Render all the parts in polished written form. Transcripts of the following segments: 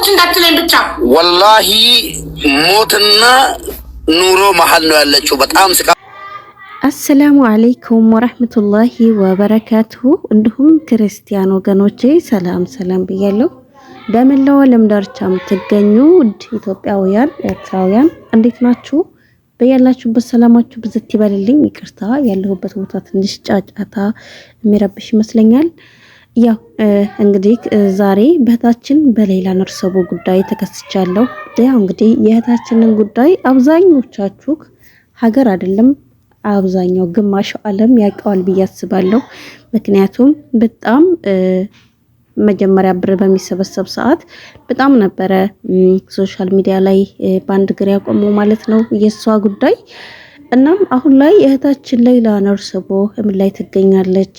እንዳትለኝ ብቻ ወላሂ ሞትና ኑሮ መሃል ነው ያለችው። በጣም ስቃ አሰላሙ አለይኩም ወራህመቱላሂ ወበረካቱሁ። እንዲሁም ክርስቲያን ወገኖቼ ሰላም ብያለሁ። በመላው ዓለም ዳርቻ የምትገኙ ውድ ኢትዮጵያውያን ኤርትራውያን እንዴት ናችሁ? በያላችሁበት ሰላማችሁ ብዝት ይበልልኝ። ይቅርታ ያለሁበት ቦታ ትንሽ ጫጫታ የሚረብሽ ይመስለኛል። ያው እንግዲህ ዛሬ በእህታችን በሌላ ነርሰቦ ጉዳይ ተከስቻለሁ። ያው እንግዲህ የእህታችንን ጉዳይ አብዛኞቻችሁ ሀገር አይደለም አብዛኛው ግማሽ ዓለም ያውቀዋል ብዬ አስባለሁ። ምክንያቱም በጣም መጀመሪያ ብር በሚሰበሰብ ሰዓት በጣም ነበረ ሶሻል ሚዲያ ላይ ባንድ ግር ያቆመው ማለት ነው የሷ ጉዳይ። እናም አሁን ላይ እህታችን ሌላ ነርሰቦ ምን ላይ ትገኛለች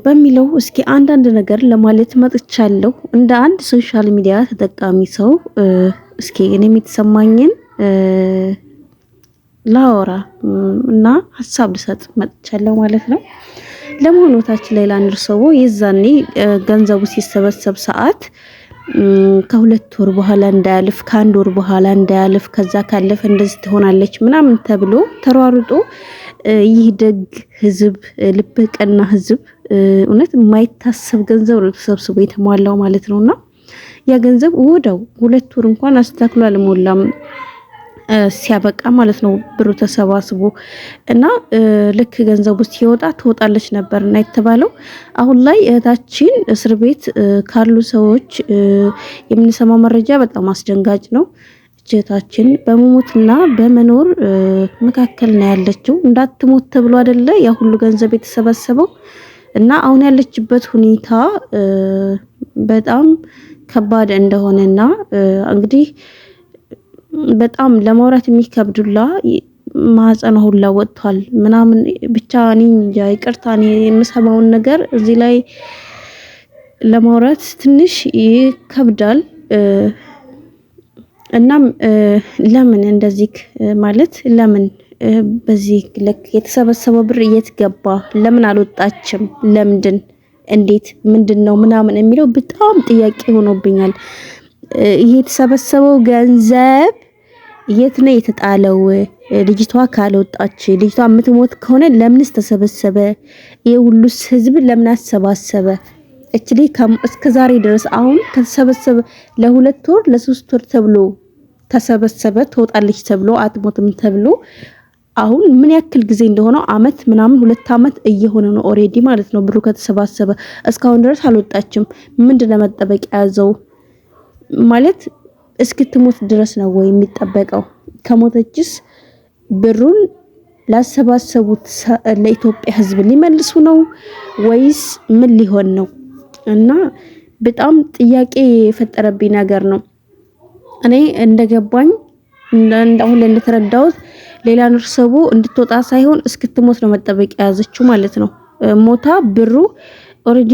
በሚለው እስኪ አንዳንድ ነገር ለማለት መጥቻለሁ። እንደ አንድ ሶሻል ሚዲያ ተጠቃሚ ሰው እስኪ እኔ የተሰማኝን ላወራ እና ሐሳብ ልሰጥ መጥቻለሁ ማለት ነው። ለመሆኑ እህታችን ሌላ ነርሰቦ የዛኔ ገንዘቡ ሲሰበሰብ ሰዓት ከሁለት ወር በኋላ እንዳያልፍ ከአንድ ወር በኋላ እንዳያልፍ ከዛ ካለፈ እንደዚህ ትሆናለች ምናምን ተብሎ ተሯሩጦ ይህ ደግ ህዝብ ልብ ቀና ህዝብ እውነት የማይታሰብ ገንዘብ ነው ተሰብስቦ የተሟላው ማለት ነውና ያ ገንዘብ ወዳው ሁለት ወር እንኳን አስተካክሎ አልሞላም ሲያበቃ ማለት ነው ብሩ ተሰባስቦ እና ልክ ገንዘቡ ሲወጣ ትወጣለች ነበርና የተባለው። አሁን ላይ እህታችን እስር ቤት ካሉ ሰዎች የምንሰማው መረጃ በጣም አስደንጋጭ ነው። እህታችን በመሞትና በመኖር መካከል ነው ያለችው። እንዳትሞት ተብሎ አይደለ ያ ሁሉ ገንዘብ የተሰበሰበው እና አሁን ያለችበት ሁኔታ በጣም ከባድ እንደሆነና እንግዲህ በጣም ለማውራት የሚከብዱላ ማህፀኗ ሁላ ወጥቷል ምናምን ብቻ እኔ እንጃ ይቅርታ እኔ የምሰማውን ነገር እዚህ ላይ ለማውራት ትንሽ ይከብዳል። እናም ለምን እንደዚህ ማለት ለምን በዚህ ልክ የተሰበሰበው ብር የት ገባ? ለምን አልወጣችም? ለምንድን እንዴት ምንድነው ምናምን የሚለው በጣም ጥያቄ ሆኖብኛል። ይሄ የተሰበሰበው ገንዘብ የት ነው የተጣለው? ልጅቷ ካልወጣች ልጅቷ የምትሞት ከሆነ ለምንስ ተሰበሰበ? ይሄ ሁሉስ ህዝብ ለምን አሰባሰበ? እቺ እስከ ዛሬ ድረስ አሁን ከተሰበሰበ ለሁለት ወር ለሶስት ወር ተብሎ ተሰበሰበ ትወጣለች ተብሎ አትሞትም ተብሎ አሁን ምን ያክል ጊዜ እንደሆነው አመት ምናምን 2 አመት እየሆነ ነው ኦሬዲ ማለት ነው። ብሩ ከተሰባሰበ እስካሁን ድረስ አልወጣችም። ምንድነው መጠበቅ ያዘው ማለት እስክትሞት ድረስ ነው ወይ የሚጠበቀው? ከሞተችስ ብሩን ላሰባሰቡት ለኢትዮጵያ ህዝብ ሊመልሱ ነው ወይስ ምን ሊሆን ነው? እና በጣም ጥያቄ የፈጠረብኝ ነገር ነው። እኔ እንደገባኝ አሁን እንደተረዳሁት ሌላ ነርሰቦ እንድትወጣ ሳይሆን እስክትሞት ነው መጠበቅ ያዘችው ማለት ነው። ሞታ ብሩ ኦሬዲ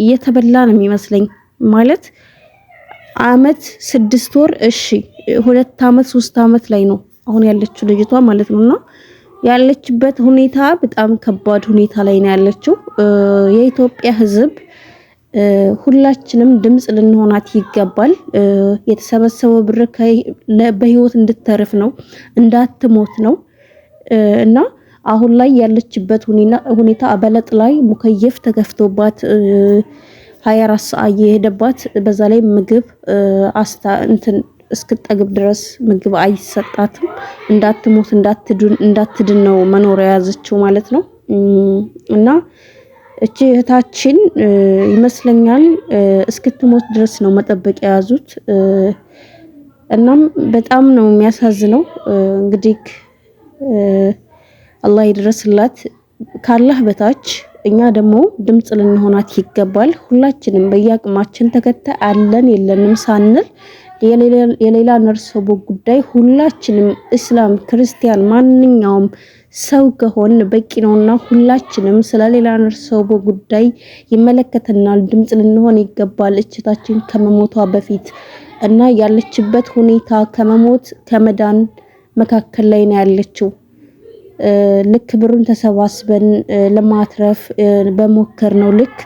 እየተበላ ነው የሚመስለኝ ማለት አመት 6 ወር እሺ 2 አመት 3 አመት ላይ ነው አሁን ያለችው ልጅቷ ማለት ነውና ያለችበት ሁኔታ በጣም ከባድ ሁኔታ ላይ ነው ያለችው። የኢትዮጵያ ህዝብ ሁላችንም ድምጽ ልንሆናት ይገባል። የተሰበሰበው ብር በህይወት እንድትተርፍ ነው እንዳትሞት ነው እና አሁን ላይ ያለችበት ሁኔታ አበለጥ ላይ ሙከየፍ ተከፍቶባት 24 ሰዓት የሄደባት በዛ ላይ ምግብ እስክትጠግብ ድረስ ምግብ አይሰጣትም። እንዳትሞት እንዳትድን ነው መኖር የያዘችው ማለት ነው። እና እቺ እህታችን ይመስለኛል እስክትሞት ድረስ ነው መጠበቅ የያዙት። እናም በጣም ነው የሚያሳዝነው። እንግዲህ አላህ ይድረስላት ካላህ በታች እኛ ደግሞ ድምጽ ልንሆናት ይገባል። ሁላችንም በየአቅማችን ተከታይ አለን የለንም ሳንል የሌላ ነርሰቦ ጉዳይ ሁላችንም እስላም ክርስቲያን ማንኛውም ሰው ከሆነ በቂ ነውና ሁላችንም ስለሌላ ነርሰቦ ጉዳይ ይመለከተናል ድምጽ ልንሆን ይገባል። እህታችን ከመሞቷ በፊት እና ያለችበት ሁኔታ ከመሞት ከመዳን መካከል ላይ ነው ያለችው። ልክ ብሩን ተሰባስበን ለማትረፍ በመከር ነው ልክ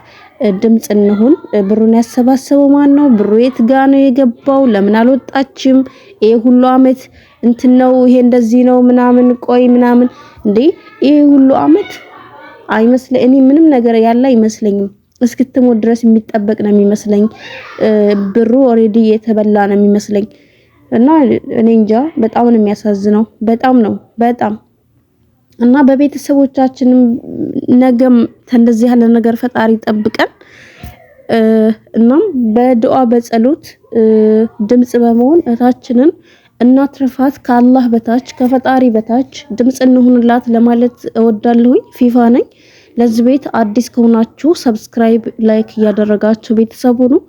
ድምጽ እንሁን። ብሩን ያሰባሰበው ማን ነው? ብሩ የት ጋ ነው የገባው? ለምን አልወጣችም? ይሄ ሁሉ አመት እንትን ነው ይሄ እንደዚህ ነው ምናምን ቆይ ምናምን እንዴ ይሄ ሁሉ አመት አይመስለኝ። እኔ ምንም ነገር ያለ አይመስለኝም። እስክትሞት ድረስ የሚጠበቅ ነው የሚመስለኝ። ብሩ ኦሬዲ የተበላ ነው የሚመስለኝ። እና እኔ እንጃ በጣም ነው የሚያሳዝነው። በጣም እና በቤተሰቦቻችንም ነገም እንደዚህ ያለ ነገር ፈጣሪ ጠብቀን እናም በዱዓ በጸሎት ድምጽ በመሆን እታችንን እናትርፋት። ከአላህ በታች ከፈጣሪ በታች ድምጽ እንሁንላት ለማለት እወዳለሁኝ። ፊፋ ነኝ። ለዚህ ቤት አዲስ ከሆናችሁ ሰብስክራይብ፣ ላይክ እያደረጋችሁ ቤተሰቡ ነው።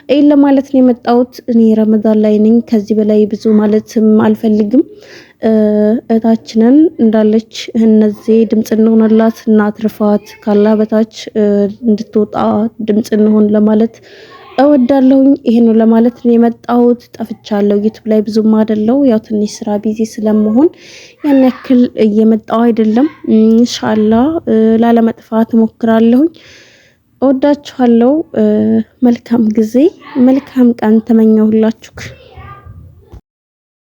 ይሄን ለማለት ነው የመጣሁት። እኔ ረመዳን ላይ ነኝ። ከዚህ በላይ ብዙ ማለትም አልፈልግም። እታችንን እንዳለች እነዚህ ድምጽ እንሆንላት እናትርፋት። ካላህ በታች እንድትወጣ ድምጽ እንሆን ለማለት እወዳለሁኝ። ይሄን ለማለት ነው የመጣሁት። ጠፍቻለሁ። ዩቲዩብ ላይ ብዙም አይደለው፣ ያው ትንሽ ስራ ቢዚ ስለመሆን ያን ያክል እየመጣሁ አይደለም። ኢንሻአላህ ላለመጥፋት እሞክራለሁኝ። እወዳችኋለሁ። መልካም ጊዜ መልካም ቀን ተመኘሁላችሁ።